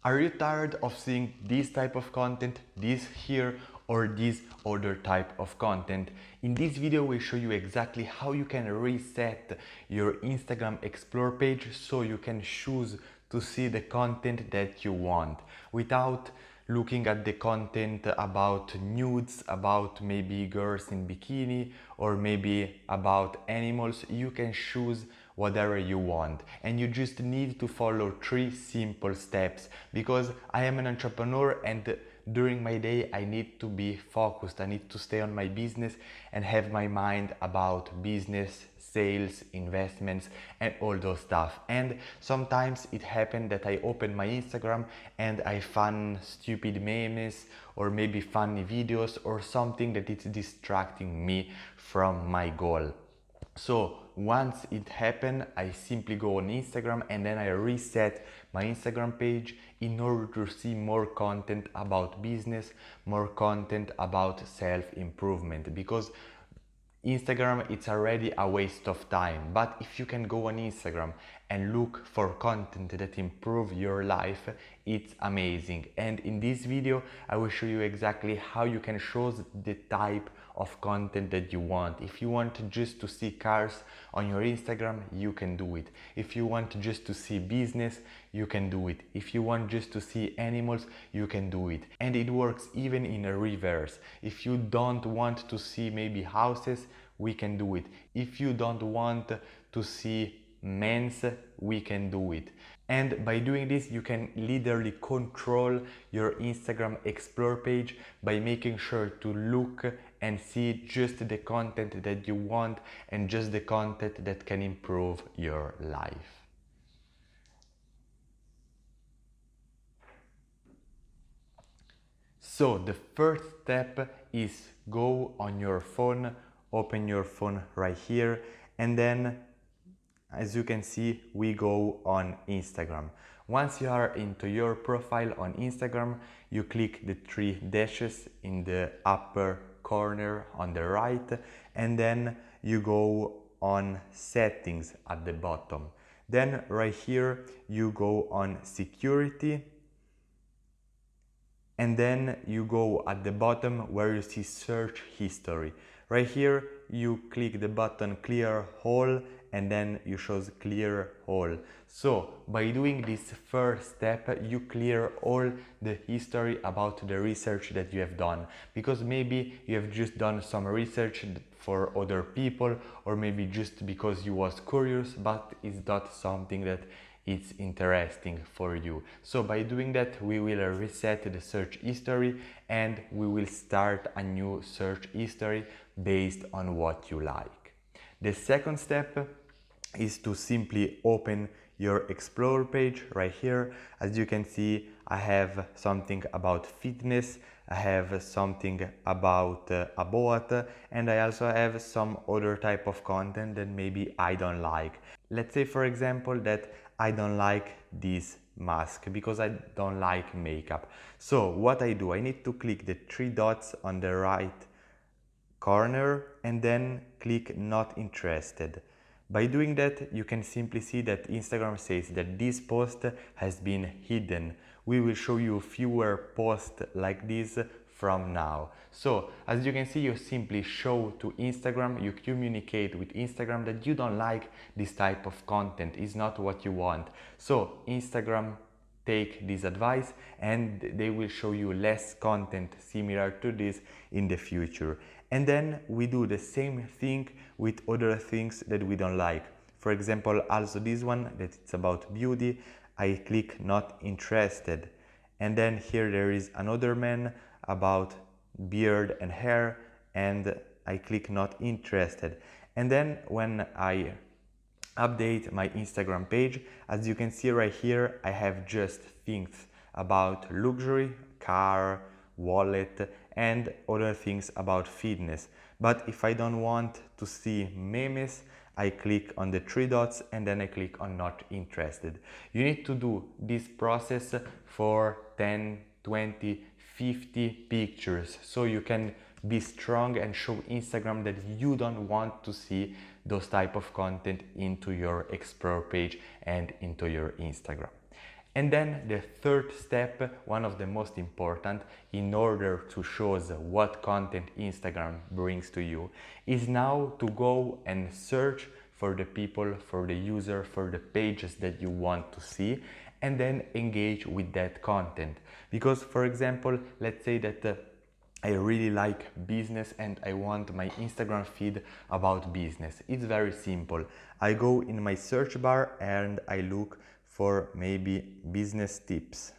Are you tired of seeing this type of content, this here, or this other type of content? In this video, we'll show you exactly how you can reset your Instagram Explore page so you can choose to see the content that you want without looking at the content about nudes, about maybe girls in bikini, or maybe about animals. You can choose whatever you want, and you just need to follow 3 simple steps, because I am an entrepreneur and during my day I need to be focused. I need to stay on my business and have my mind about business, sales, investments, and all those stuff. And sometimes it happened that I open my Instagram and I find stupid memes or maybe funny videos or something that is distracting me from my goal. So once it happened, I simply go on Instagram and then I reset my Instagram page in order to see more content about business, more content about self-improvement, because Instagram, it's already a waste of time. But if you can go on Instagram and look for content that improve your life, it's amazing. And in this video, I will show you exactly how you can choose the type of content that you want. If you want just to see cars on your Instagram, you can do it. If you want just to see business, you can do it. If you want just to see animals, you can do it. And it works even in a reverse. If you don't want to see maybe houses, we can do it. If you don't want to see men's, we can do it. And by doing this, you can literally control your Instagram Explore page by making sure to look and see just the content that you want and just the content that can improve your life. So the first step is go on your phone, open your phone right here, and then as you can see, we go on Instagram. Once you are into your profile on Instagram, you click the 3 dashes in the upper corner on the right, and then you go on settings at the bottom. Then right here, you go on security, and then you go at the bottom where you see search history. Right here you click the button clear all, and then you choose clear all. So by doing this first step, you clear all the history about the research that you have done, because maybe you have just done some research for other people, or maybe just because you was curious, but it's not something that it's interesting for you. So by doing that, we will reset the search history and we will start a new search history based on what you like. The second step is to simply open your Explore page right here. As you can see, I have something about fitness, I have something about a boat, and I also have some other type of content that maybe I don't like. Let's say, for example, that I don't like this mask because I don't like makeup. So what I do, I need to click the 3 dots on the right corner and then click not interested. By doing that, you can simply see that Instagram says that this post has been hidden. We will show you fewer posts like this from now. So as you can see, you simply show to Instagram, you communicate with Instagram that you don't like this type of content, it's not what you want. So Instagram take this advice and they will show you less content similar to this in the future. And then we do the same thing with other things that we don't like. For example, also this one that it's about beauty, I click not interested. And then here there is another man about beard and hair, and I click not interested. And then when I update my Instagram page, as you can see right here, I have just things about luxury, car, wallet, and other things about fitness. But if I don't want to see memes, I click on the 3 dots and then I click on not interested. You need to do this process for 10, 20, 50 pictures so you can be strong and show Instagram that you don't want to see those type of content into your Explore page and into your Instagram. And then the third step, one of the most important in order to show what content Instagram brings to you, is now to go and search for the people, for the user, for the pages that you want to see, and then engage with that content. Because, for example, let's say that I really like business and I want my Instagram feed about business. It's very simple. I go in my search bar and I look for maybe business tips.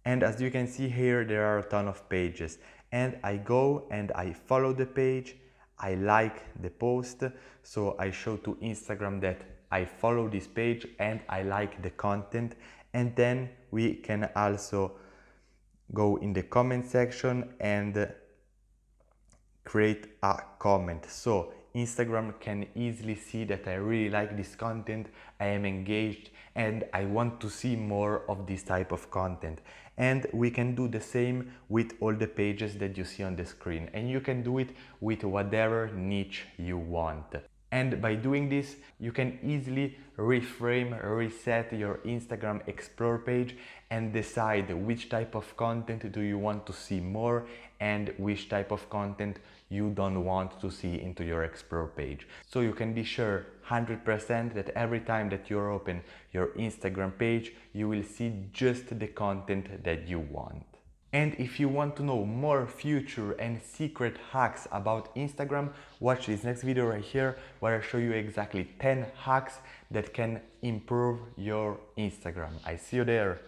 And as you can see here, there are a ton of pages. And I go and I follow the page. I like the post. So I show to Instagram that I follow this page and I like the content. And then we can also go in the comment section and create a comment. So Instagram can easily see that I really like this content, I am engaged, and I want to see more of this type of content. And we can do the same with all the pages that you see on the screen, and you can do it with whatever niche you want. And by doing this, you can easily reframe, reset your Instagram Explore page and decide which type of content do you want to see more and which type of content you don't want to see into your Explore page. So you can be sure 100% that every time that you open your Instagram page, you will see just the content that you want. And if you want to know more future and secret hacks about Instagram, watch this next video right here where I show you exactly 10 hacks that can improve your Instagram. I see you there.